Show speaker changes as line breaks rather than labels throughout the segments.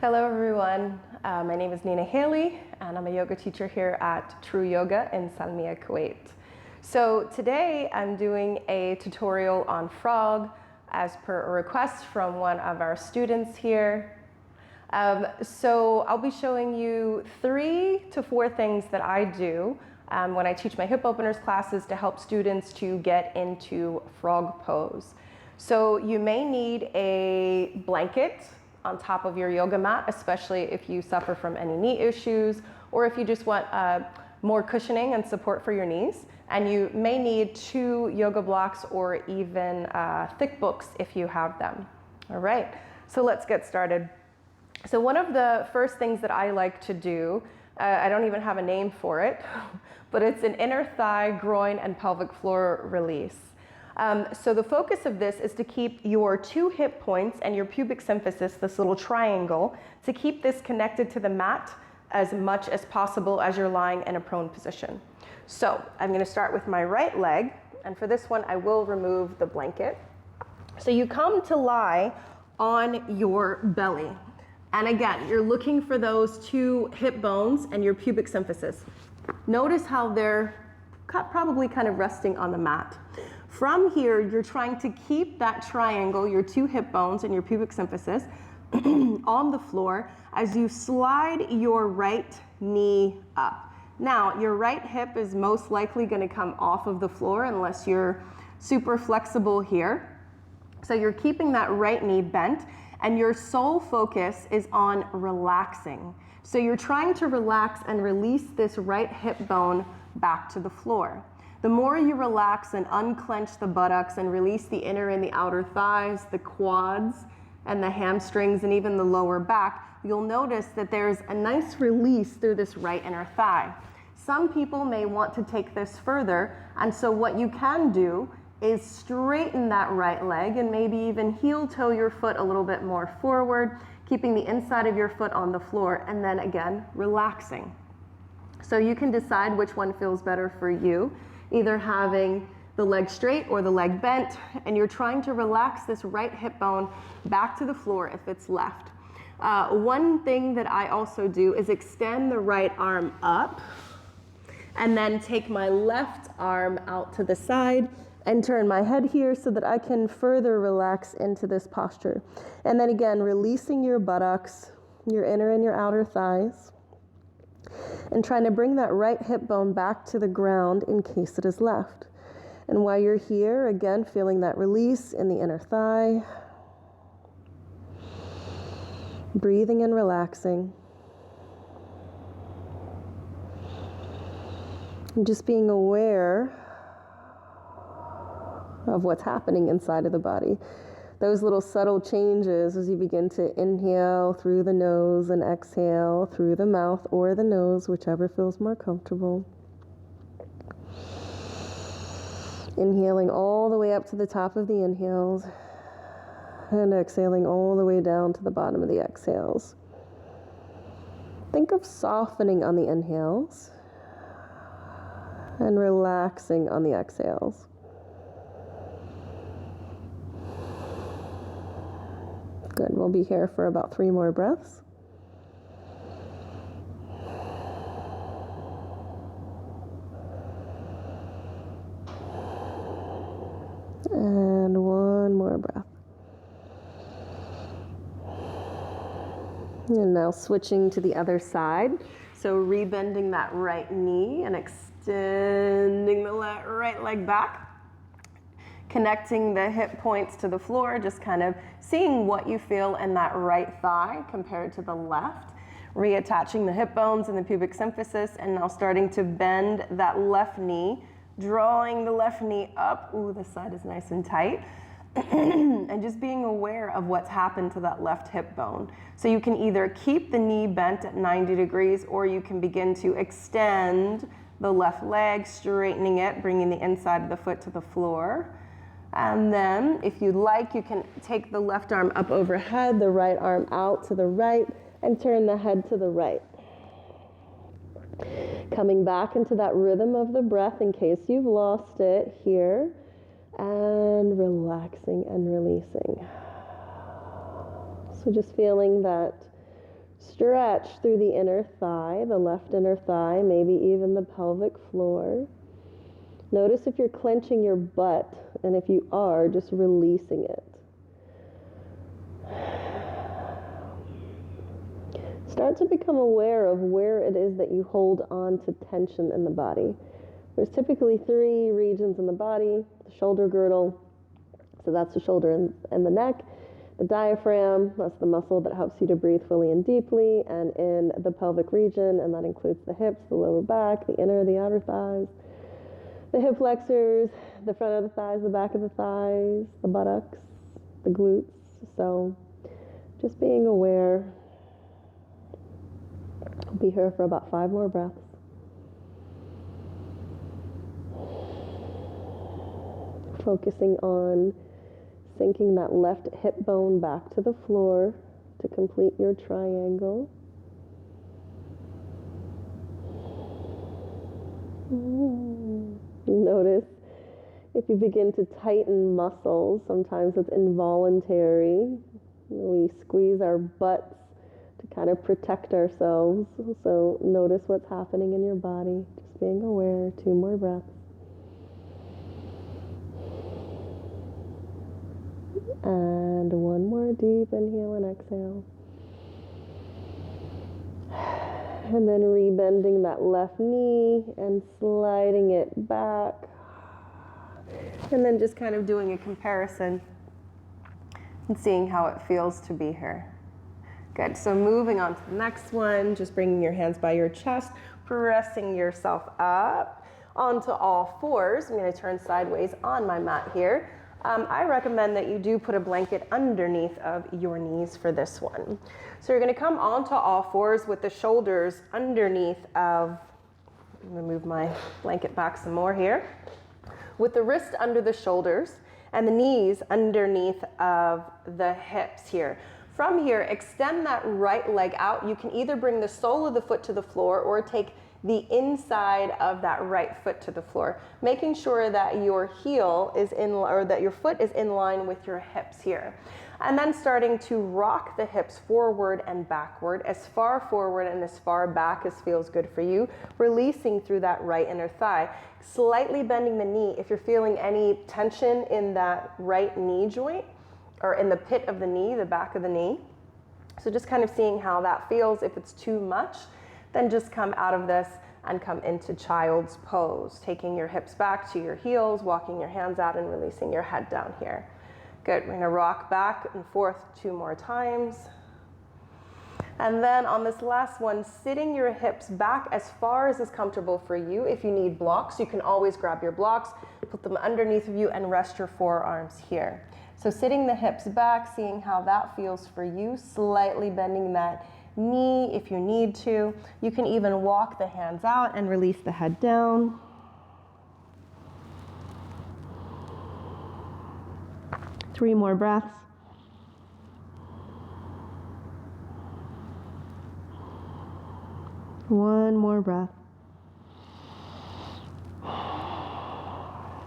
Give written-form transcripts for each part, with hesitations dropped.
Hello everyone, my name is Nina Haley and I'm a yoga teacher here at Tru3 Yoga in Salmiya, Kuwait. So today I'm doing a tutorial on frog as per a request from one of our students here. So I'll be showing you 3 to 4 things that I do when I teach my hip openers classes to help students to get into frog pose. So you may need a blanket on top of your yoga mat, especially if you suffer from any knee issues or if you just want more cushioning and support for your knees. And you may need 2 yoga blocks or even thick books if you have them. All right, so let's get started. So one of the first things that I like to do, I don't even have a name for it, but it's an inner thigh, groin, and pelvic floor release. So the focus of this is to keep your 2 hip points and your pubic symphysis, this little triangle, to keep this connected to the mat as much as possible as you're lying in a prone position. So I'm going to start with my right leg, and for this one I will remove the blanket. So you come to lie on your belly, and again you're looking for those 2 hip bones and your pubic symphysis. Notice how they're probably kind of resting on the mat. From here, you're trying to keep that triangle, your 2 hip bones and your pubic symphysis, on the floor as you slide your right knee up. Now, your right hip is most likely going to come off of the floor unless you're super flexible here. So you're keeping that right knee bent, and your sole focus is on relaxing. So you're trying to relax and release this right hip bone back to the floor. The more you relax and unclench the buttocks and release the inner and the outer thighs, the quads and the hamstrings and even the lower back, you'll notice that there's a nice release through this right inner thigh. Some people may want to take this further, and so what you can do is straighten that right leg and maybe even heel toe your foot a little bit more forward, keeping the inside of your foot on the floor, and then again relaxing. So you can decide which one feels better for you, either having the leg straight or the leg bent, and you're trying to relax this right hip bone back to the floor if it's left. One thing that I also do is extend the right arm up and then take my left arm out to the side and turn my head here so that I can further relax into this posture. And then again, releasing your buttocks, your inner and your outer thighs, and trying to bring that right hip bone back to the ground in case it is left. And while you're here, again, feeling that release in the inner thigh, breathing and relaxing, and just being aware of what's happening inside of the body. Those little subtle changes as you begin to inhale through the nose and exhale through the mouth or the nose, whichever feels more comfortable. Inhaling all the way up to the top of the inhales and exhaling all the way down to the bottom of the exhales. Think of softening on the inhales and relaxing on the exhales. Good, we'll be here for about 3 more breaths. And 1 more breath. And now switching to the other side. So rebending that right knee and extending the right leg back. Connecting the hip points to the floor, just kind of seeing what you feel in that right thigh compared to the left. Reattaching the hip bones and the pubic symphysis, and now starting to bend that left knee, drawing the left knee up. Ooh, this side is nice and tight. And just being aware of what's happened to that left hip bone. So you can either keep the knee bent at 90 degrees, or you can begin to extend the left leg, straightening it, bringing the inside of the foot to the floor. And then, if you'd like, you can take the left arm up overhead, the right arm out to the right, and turn the head to the right. Coming back into that rhythm of the breath in case you've lost it here, and relaxing and releasing. So just feeling that Stretch through the inner thigh, the left inner thigh, maybe even the pelvic floor. Notice if you're clenching your butt, and if you are, just releasing it. Start to become aware of where it is that you hold on to tension in the body. There's typically 3 regions in the body: the shoulder girdle, so that's the shoulder and the neck; the diaphragm, that's the muscle that helps you to breathe fully and deeply; and in the pelvic region, and that includes the hips, the lower back, the inner, the outer thighs, the hip flexors, the front of the thighs, the back of the thighs, the buttocks, the glutes. So just being aware. I'll be here for about 5 more breaths. Focusing on sinking that left hip bone back to the floor to complete your triangle. Notice if you begin to tighten muscles, sometimes it's involuntary. We squeeze our butts to kind of protect ourselves. So notice what's happening in your body. Just being aware. 2 more breaths. And 1 more deep inhale and exhale. And then rebending that left knee and sliding it back. And then just kind of doing a comparison and seeing how it feels to be here. Good, so moving on to the next one, just bringing your hands by your chest, pressing yourself up onto all 4s. I'm gonna turn sideways on my mat here. I recommend that you do put a blanket underneath of your knees for this one. So you're gonna come onto all 4s with the shoulders underneath of, I'm gonna move my blanket back some more here, with the wrist under the shoulders and the knees underneath of the hips here. From here, extend that right leg out. You can either bring the sole of the foot to the floor or take the inside of that right foot to the floor, making sure that your heel is in, or that your foot is in line with your hips here. And then starting to rock the hips forward and backward, as far forward and as far back as feels good for you, releasing through that right inner thigh, slightly bending the knee if you're feeling any tension in that right knee joint, or in the pit of the knee, the back of the knee. So just kind of seeing how that feels. If it's too much, then just come out of this and come into child's pose, taking your hips back to your heels, walking your hands out and releasing your head down here. Good, we're gonna rock back and forth 2 more times. And then on this last one, sitting your hips back as far as is comfortable for you. If you need blocks, you can always grab your blocks, put them underneath of you and rest your forearms here. So sitting the hips back, seeing how that feels for you, slightly bending that knee if you need to. You can even walk the hands out and release the head down. Three more breaths. One more breath.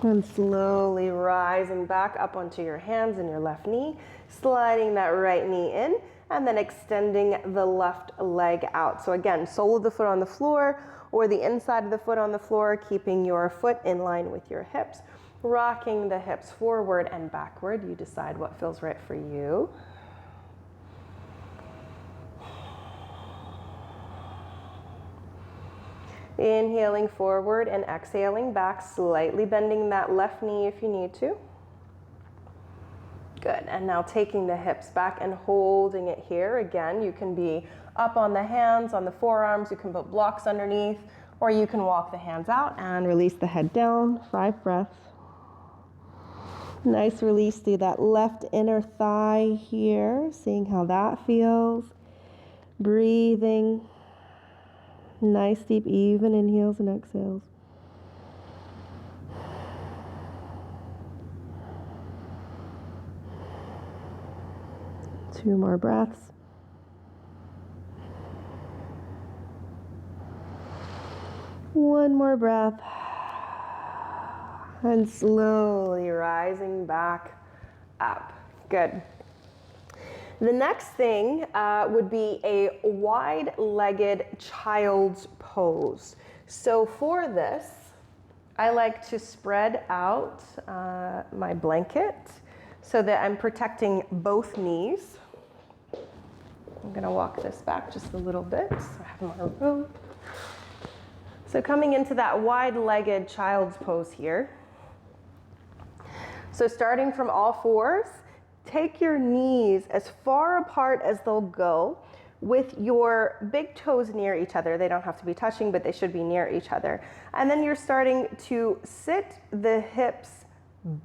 And slowly rising back up onto your hands and your left knee, sliding that right knee in, and then extending the left leg out. So again, sole of the foot on the floor or the inside of the foot on the floor, keeping your foot in line with your hips, rocking the hips forward and backward. You decide what feels right for you. Inhaling forward and exhaling back, slightly bending that left knee if you need to. Good, and now taking the hips back and holding it here. Again, you can be up on the hands, on the forearms, you can put blocks underneath, or you can walk the hands out and release the head down. 5 breaths. Nice release through that left inner thigh here, seeing how that feels. Breathing. Nice deep even inhales and exhales. Two more breaths. One more breath. And slowly rising back up. Good. The next thing would be a wide-legged child's pose. So for this, I like to spread out my blanket so that I'm protecting both knees. I'm gonna walk this back just a little bit so I have more room. So coming into that wide-legged child's pose here. So starting from all fours, take your knees as far apart as they'll go with your big toes near each other. They don't have to be touching, but they should be near each other. And then you're starting to sit the hips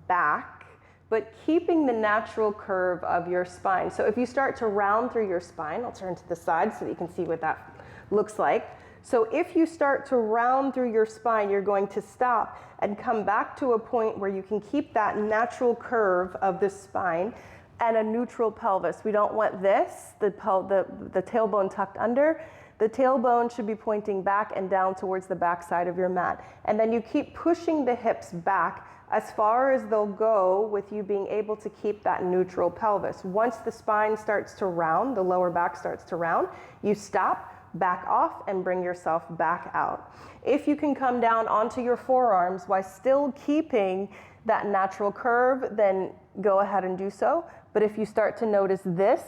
back, but keeping the natural curve of your spine. So if you start to round through your spine, I'll turn to the side so that you can see what that looks like. So if you start to round through your spine, you're going to stop and come back to a point where you can keep that natural curve of the spine and a neutral pelvis. We don't want this, the tailbone tucked under. The tailbone should be pointing back and down towards the back side of your mat. And then you keep pushing the hips back as far as they'll go with you being able to keep that neutral pelvis. Once the spine starts to round, the lower back starts to round, you stop, back off, and bring yourself back out. If you can come down onto your forearms while still keeping that natural curve, then go ahead and do so. But if you start to notice this,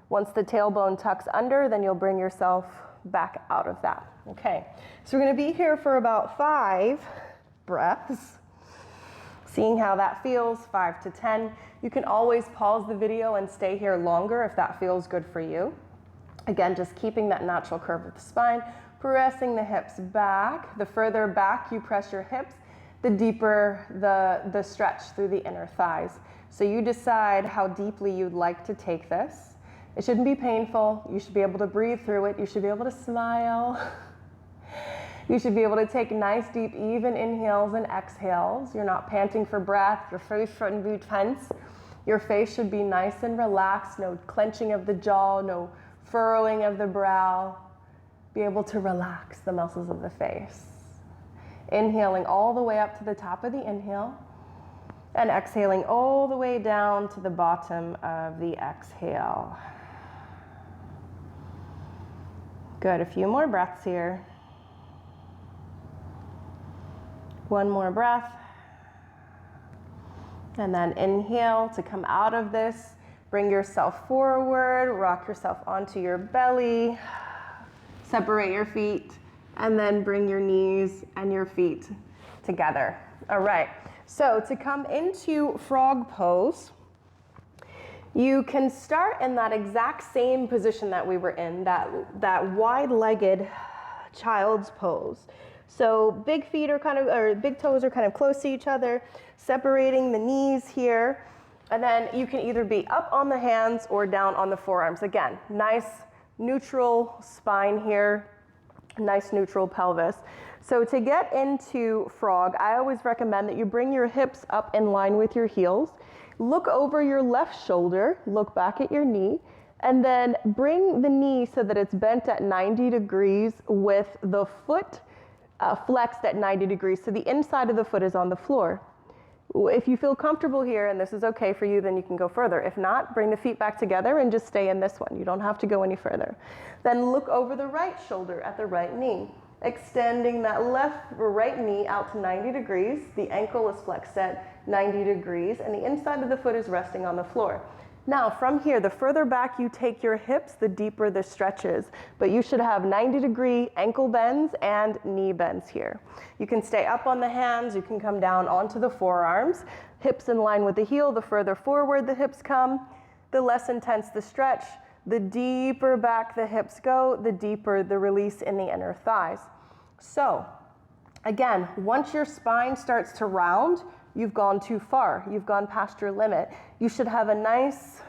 once the tailbone tucks under, then you'll bring yourself back out of that. Okay, so we're gonna be here for about 5 breaths, seeing how that feels, 5 to 10. You can always pause the video and stay here longer if that feels good for you. Again, just keeping that natural curve of the spine, pressing the hips back. The further back you press your hips, the deeper the stretch through the inner thighs. So you decide how deeply you'd like to take this. It shouldn't be painful. You should be able to breathe through it. You should be able to smile. You should be able to take nice, deep, even inhales and exhales. You're not panting for breath. Your face shouldn't be tense. Your face should be nice and relaxed. No clenching of the jaw, no furrowing of the brow. Be able to relax the muscles of the face. Inhaling all the way up to the top of the inhale and exhaling all the way down to the bottom of the exhale. Good, a few more breaths here. One more breath. And then inhale to come out of this. Bring yourself forward, rock yourself onto your belly, separate your feet, and then bring your knees and your feet together. All right, so to come into frog pose, you can start in that exact same position that we were in, that wide-legged child's pose. So big feet are big toes are kind of close to each other, separating the knees here. And then you can either be up on the hands or down on the forearms. Again, nice neutral spine here, nice neutral pelvis. So to get into frog, I always recommend that you bring your hips up in line with your heels. Look over your left shoulder, look back at your knee, and then bring the knee so that it's bent at 90 degrees with the foot flexed at 90 degrees. So the inside of the foot is on the floor. If you feel comfortable here and this is okay for you, then you can go further. If not, bring the feet back together and just stay in this one. You don't have to go any further. Then look over the right shoulder at the right knee, extending that right knee out to 90 degrees. The ankle is flexed at 90 degrees and the inside of the foot is resting on the floor. Now from here, the further back you take your hips, the deeper the stretch is. But you should have 90-degree ankle bends and knee bends here. You can stay up on the hands, you can come down onto the forearms, hips in line with the heel. The further forward the hips come, the less intense the stretch. The deeper back the hips go, the deeper the release in the inner thighs. So again, once your spine starts to round, you've gone too far. You've gone past your limit. You should have a nice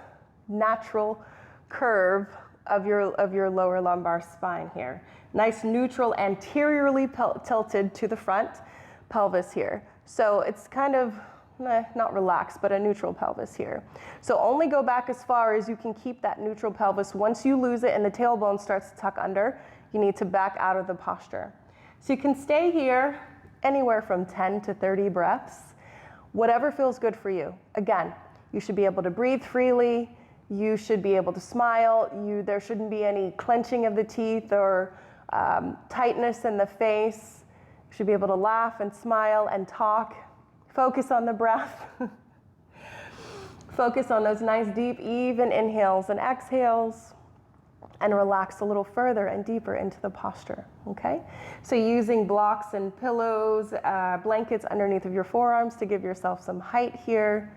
natural curve of your lower lumbar spine here. Nice neutral anteriorly tilted to the front pelvis here. So it's kind of not relaxed, but a neutral pelvis here. So only go back as far as you can keep that neutral pelvis. Once you lose it and the tailbone starts to tuck under, you need to back out of the posture. So you can stay here anywhere from 10 to 30 breaths, whatever feels good for you. Again, you should be able to breathe freely. You should be able to smile. There shouldn't be any clenching of the teeth or tightness in the face. You should be able to laugh and smile and talk. Focus on the breath. Focus on those nice deep, even inhales and exhales, and relax a little further and deeper into the posture, okay? So using blocks and pillows, blankets underneath of your forearms to give yourself some height here.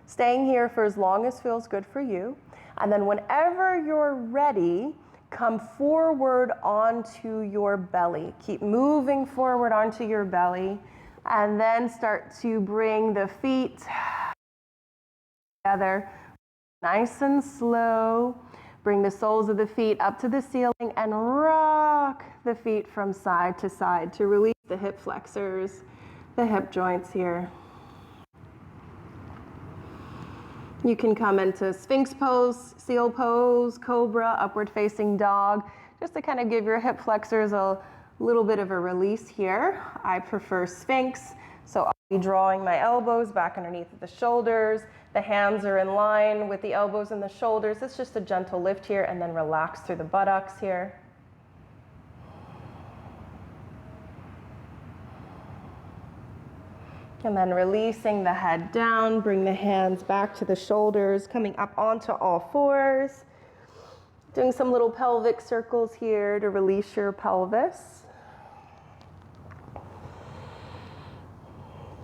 Staying here for as long as feels good for you. And then whenever you're ready, come forward onto your belly. Keep moving forward onto your belly, and then start to bring the feet together, nice and slow. Bring the soles of the feet up to the ceiling and rock the feet from side to side to release the hip flexors, the hip joints here. You can come into Sphinx pose, seal pose, cobra, upward facing dog, just to kind of give your hip flexors a little bit of a release here. I prefer Sphinx, so I'll be drawing my elbows back underneath the shoulders. The hands are in line with the elbows and the shoulders. It's just a gentle lift here, and then relax through the buttocks here. And then releasing the head down, bring the hands back to the shoulders, coming up onto all fours. Doing some little pelvic circles here to release your pelvis.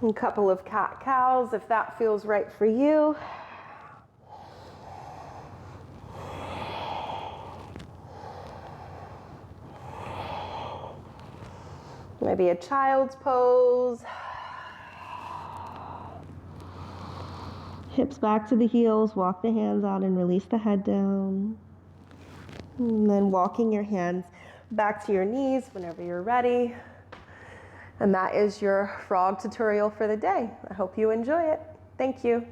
A couple of cat-cows if that feels right for you. Maybe a child's pose. Hips back to the heels, walk the hands out and release the head down. And then walking your hands back to your knees whenever you're ready. And that is your frog tutorial for the day. I hope you enjoy it. Thank you.